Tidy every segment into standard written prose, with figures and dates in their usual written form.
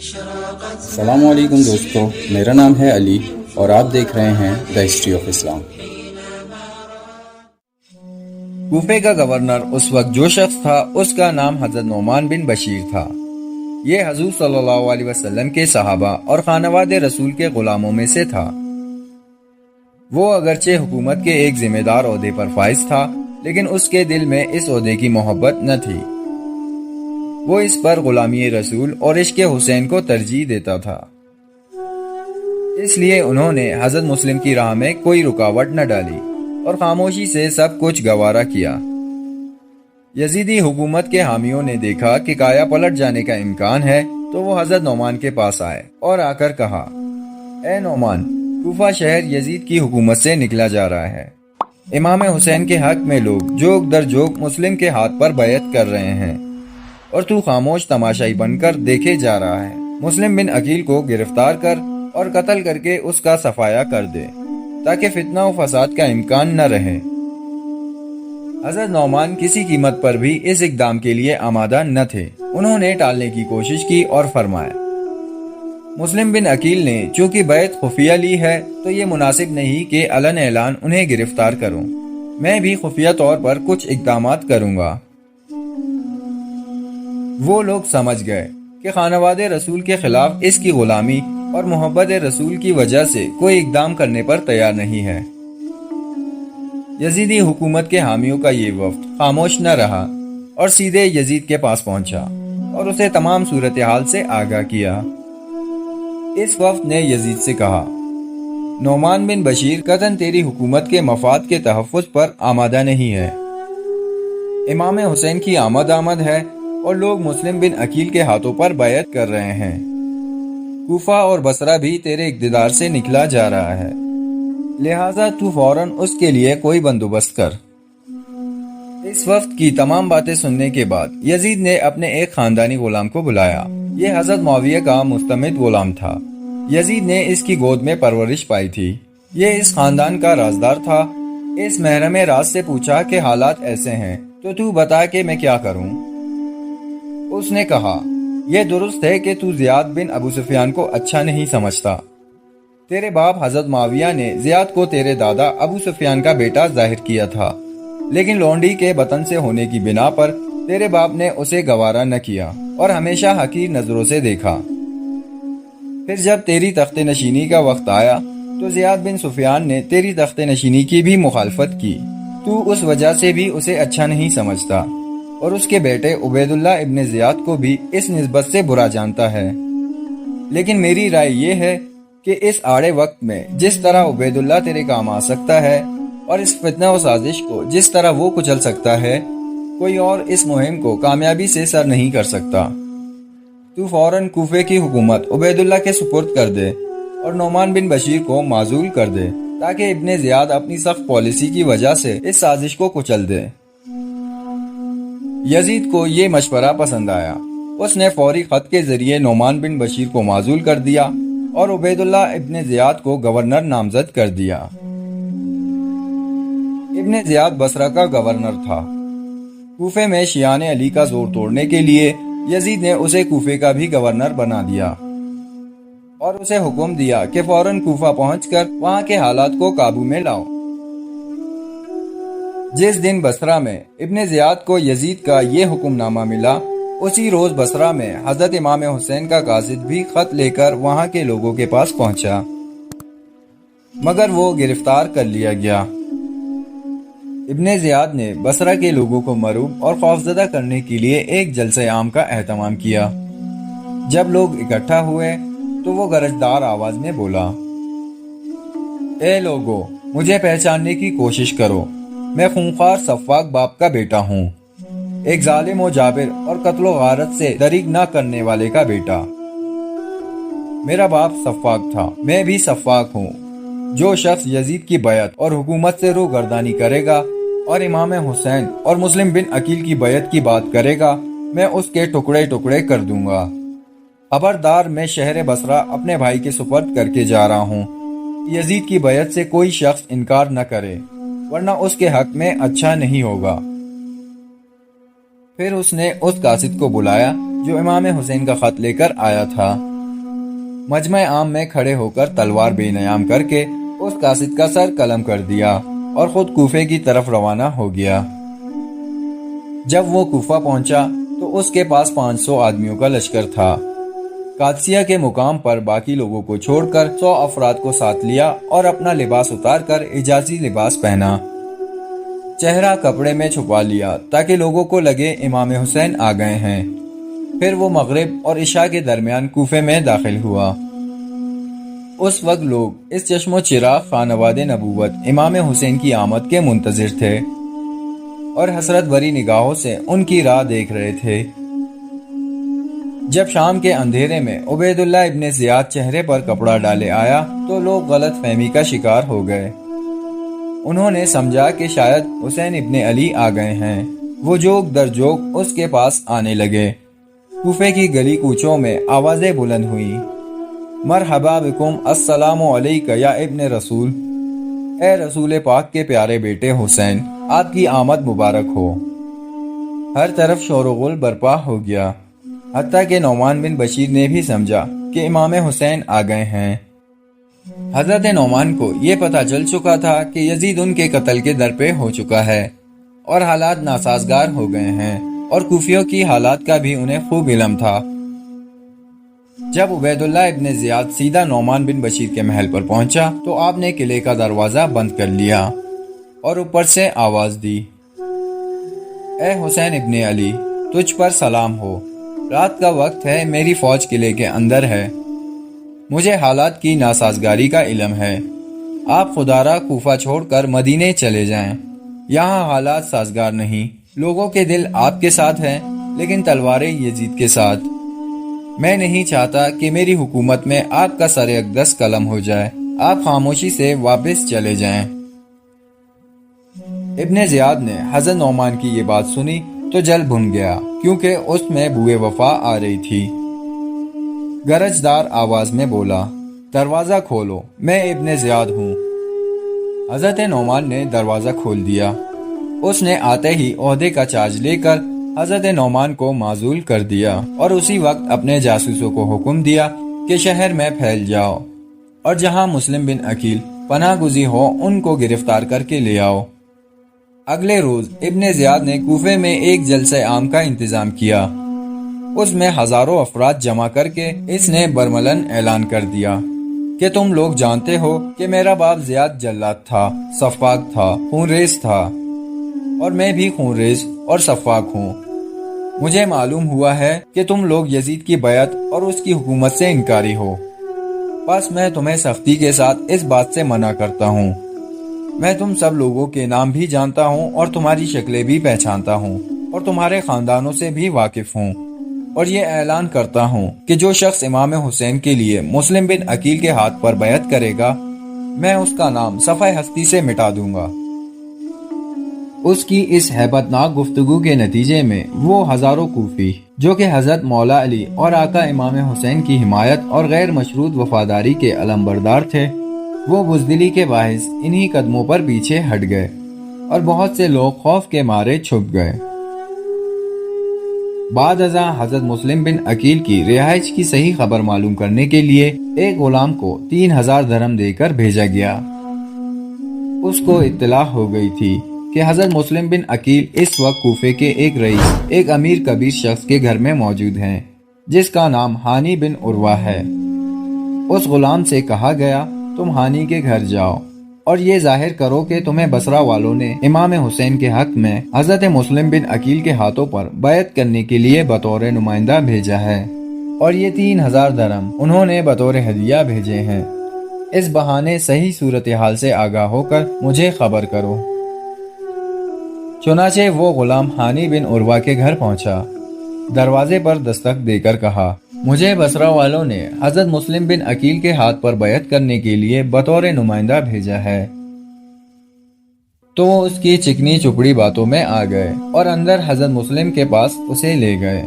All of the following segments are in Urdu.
السلام علیکم دوستو، میرا نام ہے علی اور آپ دیکھ رہے ہیں دا ہسٹری آف اسلام۔ کوفے کا گورنر اس وقت جو شخص تھا اس کا نام حضرت نعمان بن بشیر تھا۔ یہ حضور صلی اللہ علیہ وسلم کے صحابہ اور خانواد رسول کے غلاموں میں سے تھا۔ وہ اگرچہ حکومت کے ایک ذمہ دار عہدے پر فائز تھا، لیکن اس کے دل میں اس عہدے کی محبت نہ تھی۔ وہ اس پر غلامی رسول اور عشق حسین کو ترجیح دیتا تھا۔ اس لیے انہوں نے حضرت مسلم کی راہ میں کوئی رکاوٹ نہ ڈالی اور خاموشی سے سب کچھ گوارا کیا۔ یزیدی حکومت کے حامیوں نے دیکھا کہ کایا پلٹ جانے کا امکان ہے تو وہ حضرت نعمان کے پاس آئے اور آ کر کہا، اے نعمان، کوفہ شہر یزید کی حکومت سے نکلا جا رہا ہے۔ امام حسین کے حق میں لوگ جوک در جوک مسلم کے ہاتھ پر بیعت کر رہے ہیں اور تو خاموش تماشائی بن کر دیکھے جا رہا ہے۔ مسلم بن عقیل کو گرفتار کر اور قتل کر کے اس کا صفایا کر دے تاکہ فتنہ و فساد کا امکان نہ رہے۔ حضرت نعمان کسی قیمت پر بھی اس اقدام کے لیے آمادہ نہ تھے۔ انہوں نے ٹالنے کی کوشش کی اور فرمایا، مسلم بن عقیل نے چونکہ بیعت خفیہ لی ہے تو یہ مناسب نہیں کہ علن اعلان انہیں گرفتار کروں۔ میں بھی خفیہ طور پر کچھ اقدامات کروں گا۔ وہ لوگ سمجھ گئے کہ خانواد رسول کے خلاف اس کی غلامی اور محبت رسول کی وجہ سے کوئی اقدام کرنے پر تیار نہیں ہے۔ یزیدی حکومت کے حامیوں کا یہ وفد خاموش نہ رہا اور سیدھے یزید کے پاس پہنچا اور اسے تمام صورتحال سے آگاہ کیا۔ اس وفد نے یزید سے کہا، نعمان بن بشیر قطعاً تیری حکومت کے مفاد کے تحفظ پر آمادہ نہیں ہے۔ امام حسین کی آمد ہے اور لوگ مسلم بن عقیل کے ہاتھوں پر بیعت کر رہے ہیں۔ کوفہ اور بصرہ بھی تیرے اقتدار سے نکلا جا رہا ہے، لہٰذا تو فوراً اس کے لیے کوئی بندوبست کر۔ اس وقت کی تمام باتیں سننے کے بعد یزید نے اپنے ایک خاندانی غلام کو بلایا۔ یہ حضرت معاویہ کا مستمد غلام تھا۔ یزید نے اس کی گود میں پرورش پائی تھی۔ یہ اس خاندان کا رازدار تھا۔ اس محرم راز سے پوچھا کہ حالات ایسے ہیں تو بتا کہ میں کیا کروں۔ اس نے کہا، یہ درست ہے کہ تو زیاد بن ابو سفیان کو اچھا نہیں سمجھتا۔ تیرے باپ حضرت معاویہ نے زیاد کو تیرے دادا ابو سفیان کا بیٹا ظاہر کیا تھا، لیکن لونڈی کے وطن سے ہونے کی بنا پر تیرے باپ نے اسے گوارا نہ کیا اور ہمیشہ حقیر نظروں سے دیکھا۔ پھر جب تیری تخت نشینی کا وقت آیا تو زیاد بن سفیان نے تیری تخت نشینی کی بھی مخالفت کی۔ تو اس وجہ سے بھی اسے اچھا نہیں سمجھتا اور اس کے بیٹے عبید اللہ ابن زیاد کو بھی اس نسبت سے برا جانتا ہے۔ لیکن میری رائے یہ ہے کہ اس آڑے وقت میں جس طرح عبید اللہ تیرے کام آ سکتا ہے اور اس فتنہ و سازش کو جس طرح وہ کچل سکتا ہے، کوئی اور اس مہم کو کامیابی سے سر نہیں کر سکتا۔ تو فوراً کوفے کی حکومت عبید اللہ کے سپرد کر دے اور نعمان بن بشیر کو معزول کر دے تاکہ ابن زیاد اپنی سخت پالیسی کی وجہ سے اس سازش کو کچل دے۔ یزید کو یہ مشورہ پسند آیا۔ اس نے فوری خط کے ذریعے نعمان بن بشیر کو معزول کر دیا اور عبید اللہ ابن زیاد کو گورنر نامزد کر دیا۔ ابن زیاد بصرہ کا گورنر تھا۔ کوفے میں شیعان علی کا زور توڑنے کے لیے یزید نے اسے کوفے کا بھی گورنر بنا دیا اور اسے حکم دیا کہ فوراً کوفہ پہنچ کر وہاں کے حالات کو قابو میں لاؤ۔ جس دن بصرہ میں ابن زیاد کو یزید کا یہ حکم نامہ ملا، اسی روز بصرہ میں حضرت امام حسین کا قاصد بھی خط لے کر وہاں کے لوگوں کے پاس پہنچا، مگر وہ گرفتار کر لیا گیا۔ ابن زیاد نے بصرہ کے لوگوں کو مرعوب اور خوفزدہ کرنے کے لیے ایک جلسہ عام کا اہتمام کیا۔ جب لوگ اکٹھا ہوئے تو وہ گرجدار آواز میں بولا، اے لوگو، مجھے پہچاننے کی کوشش کرو۔ میں خونخوار صفاق باپ کا بیٹا ہوں، ایک ظالم و جابر اور قتل و غارت سے دریغ نہ کرنے والے کا بیٹا۔ میرا باپ صفاق تھا، میں بھی صفاق ہوں۔ جو شخص یزید کی بیعت اور حکومت سے روگردانی کرے گا اور امام حسین اور مسلم بن عقیل کی بیعت کی بات کرے گا، میں اس کے ٹکڑے ٹکڑے کر دوں گا۔ خبردار، میں شہر بصرہ اپنے بھائی کے سپرد کر کے جا رہا ہوں۔ یزید کی بیعت سے کوئی شخص انکار نہ کرے، ورنہ اس کے حق میں اچھا نہیں ہوگا۔ پھر اس نے اس قاصد کو بلایا جو امام حسین کا خط لے کر آیا تھا مجمع عام میں کھڑے ہو کر تلوار بے نیام کر کے اس قاصد کا سر قلم کر دیا اور خود کوفے کی طرف روانہ ہو گیا۔ جب وہ کوفہ پہنچا تو اس کے پاس 500 آدمیوں کا لشکر تھا۔ قادسیہ کے مقام پر باقی لوگوں کو چھوڑ کر 100 افراد کو ساتھ لیا اور اپنا لباس اتار کر اجازی لباس پہنا۔ چہرہ کپڑے میں چھپا لیا تاکہ لوگوں کو لگے امام حسین آ گئے ہیں۔ پھر وہ مغرب اور عشاء کے درمیان کوفے میں داخل ہوا۔ اس وقت لوگ اس چشم و چراغ خانواد نبوت امام حسین کی آمد کے منتظر تھے اور حسرت بھری نگاہوں سے ان کی راہ دیکھ رہے تھے۔ جب شام کے اندھیرے میں عبید اللہ ابن زیاد چہرے پر کپڑا ڈالے آیا تو لوگ غلط فہمی کا شکار ہو گئے۔ انہوں نے سمجھا کہ شاید حسین ابن علی آ گئے ہیں۔ وہ جوک در جوک اس کے پاس آنے لگے۔ کوفے کی گلی کوچوں میں آوازیں بلند ہوئیں، مرحبا بکم، السلام علیک یا ابن رسول، اے رسول پاک کے پیارے بیٹے حسین، آپ کی آمد مبارک ہو۔ ہر طرف شور و غل برپا ہو گیا، حتیٰ کہ نعمان بن بشیر نے بھی سمجھا کہ امام حسین آ گئے ہیں۔ حضرت نعمان کو یہ پتہ چل چکا تھا کہ یزید ان کے قتل کے در پہ ہو چکا ہے اور حالات ناسازگار ہو گئے ہیں، اور کوفیوں کی حالات کا بھی انہیں خوب علم تھا۔ جب عبید اللہ ابن زیاد سیدھا نعمان بن بشیر کے محل پر پہنچا تو آپ نے قلعے کا دروازہ بند کر لیا اور اوپر سے آواز دی، اے حسین ابن علی، تجھ پر سلام ہو، رات کا وقت ہے، میری فوج قلعے کے اندر ہے، مجھے حالات کی ناسازگاری کا علم ہے، آپ خدارا کوفہ چھوڑ کر مدینے چلے جائیں، یہاں حالات سازگار نہیں، لوگوں کے دل آپ کے ساتھ ہیں لیکن تلواریں یزید کے ساتھ، میں نہیں چاہتا کہ میری حکومت میں آپ کا سر اقدس قلم ہو جائے، آپ خاموشی سے واپس چلے جائیں۔ ابن زیاد نے حضرت نعمان کی یہ بات سنی تو جل بھن گیا، کیونکہ اس میں بوئے وفا آ رہی تھی۔ گرجدار آواز میں بولا، دروازہ کھولو، میں ابن زیاد ہوں۔ حضرت نعمان نے دروازہ کھول دیا۔ اس نے آتے ہی عہدے کا چارج لے کر حضرت نعمان کو معزول کر دیا اور اسی وقت اپنے جاسوسوں کو حکم دیا کہ شہر میں پھیل جاؤ اور جہاں مسلم بن عقیل پناہ گزین ہو ان کو گرفتار کر کے لے آؤ۔ اگلے روز ابن زیاد نے کوفے میں ایک جلسہ عام کا انتظام کیا۔ اس میں ہزاروں افراد جمع کر کے اس نے برملن اعلان کر دیا کہ تم لوگ جانتے ہو کہ میرا باپ زیاد جلاد تھا، سفاک تھا، خونریز تھا، اور میں بھی خونریز اور سفاک ہوں۔ مجھے معلوم ہوا ہے کہ تم لوگ یزید کی بیعت اور اس کی حکومت سے انکاری ہو، بس میں تمہیں سختی کے ساتھ اس بات سے منع کرتا ہوں۔ میں تم سب لوگوں کے نام بھی جانتا ہوں اور تمہاری شکلیں بھی پہچانتا ہوں اور تمہارے خاندانوں سے بھی واقف ہوں، اور یہ اعلان کرتا ہوں کہ جو شخص امام حسین کے لیے مسلم بن عقیل کے ہاتھ پر بیعت کرے گا، میں اس کا نام صفحہ ہستی سے مٹا دوں گا۔ اس کی اس ہیبت ناک گفتگو کے نتیجے میں وہ ہزاروں کوفی جو کہ حضرت مولا علی اور آقا امام حسین کی حمایت اور غیر مشروط وفاداری کے علمبردار تھے، وہ بزدلی کے باعث انہی قدموں پر پیچھے ہٹ گئے اور بہت سے لوگ خوف کے مارے چھپ گئے۔ بعد ازاں حضرت مسلم بن عقیل کی رہائش کی صحیح خبر معلوم کرنے کے لیے ایک غلام کو 3000 درہم دے کر بھیجا گیا۔ اس کو اطلاع ہو گئی تھی کہ حضرت مسلم بن عقیل اس وقت کوفے کے ایک رئیس، ایک امیر کبیر شخص کے گھر میں موجود ہیں جس کا نام ہانی بن عروہ ہے۔ اس غلام سے کہا گیا، تم ہانی کے گھر جاؤ اور یہ ظاہر کرو کہ تمہیں بصرہ والوں نے امام حسین کے حق میں حضرت مسلم بن عقیل کے ہاتھوں پر بیعت کرنے کے لیے بطور نمائندہ بھیجا ہے، اور یہ 3000 درہم انہوں نے بطور ہدیہ بھیجے ہیں۔ اس بہانے صحیح صورتحال سے آگاہ ہو کر مجھے خبر کرو۔ چنانچہ وہ غلام ہانی بن عروہ کے گھر پہنچا، دروازے پر دستک دے کر کہا، مجھے بصرہ والوں نے حضرت مسلم بن عقیل کے ہاتھ پر بیعت کرنے کے لیے بطور نمائندہ بھیجا ہے۔ تو وہ اس کی چکنی چپڑی باتوں میں آ گئے اور اندر حضرت مسلم کے پاس اسے لے گئے۔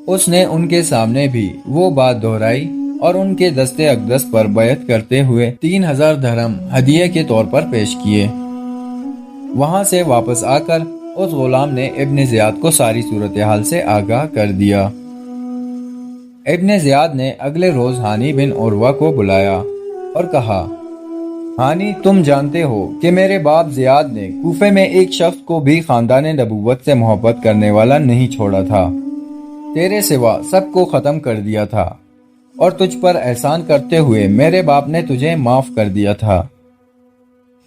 اس نے ان کے سامنے بھی وہ بات دہرائی اور ان کے دستے اقدس پر بیعت کرتے ہوئے 3000 درہم ہدیے کے طور پر پیش کیے۔ وہاں سے واپس آ کر اس غلام نے ابن زیاد کو ساری صورتحال سے آگاہ کر دیا۔ ابن زیاد نے اگلے روز ہانی بن عروہ کو بلایا اور کہا، ہانی، تم جانتے ہو کہ میرے باپ زیاد نے کوفے میں ایک شخص کو بھی خاندان نبوت سے محبت کرنے والا نہیں چھوڑا تھا، تیرے سوا سب کو ختم کر دیا تھا، اور تجھ پر احسان کرتے ہوئے میرے باپ نے تجھے معاف کر دیا تھا،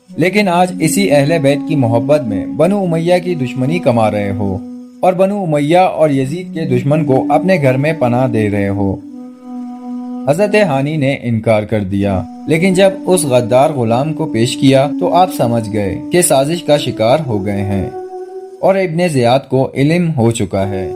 لیکن آج اسی اہل بیت کی محبت میں بنو امیہ کی دشمنی کما رہے ہو اور بنو امیہ اور یزید کے دشمن کو اپنے گھر میں پناہ دے رہے ہو۔ حضرت ہانی نے انکار کر دیا، لیکن جب اس غدار غلام کو پیش کیا تو آپ سمجھ گئے کہ سازش کا شکار ہو گئے ہیں اور ابن زیاد کو علم ہو چکا ہے۔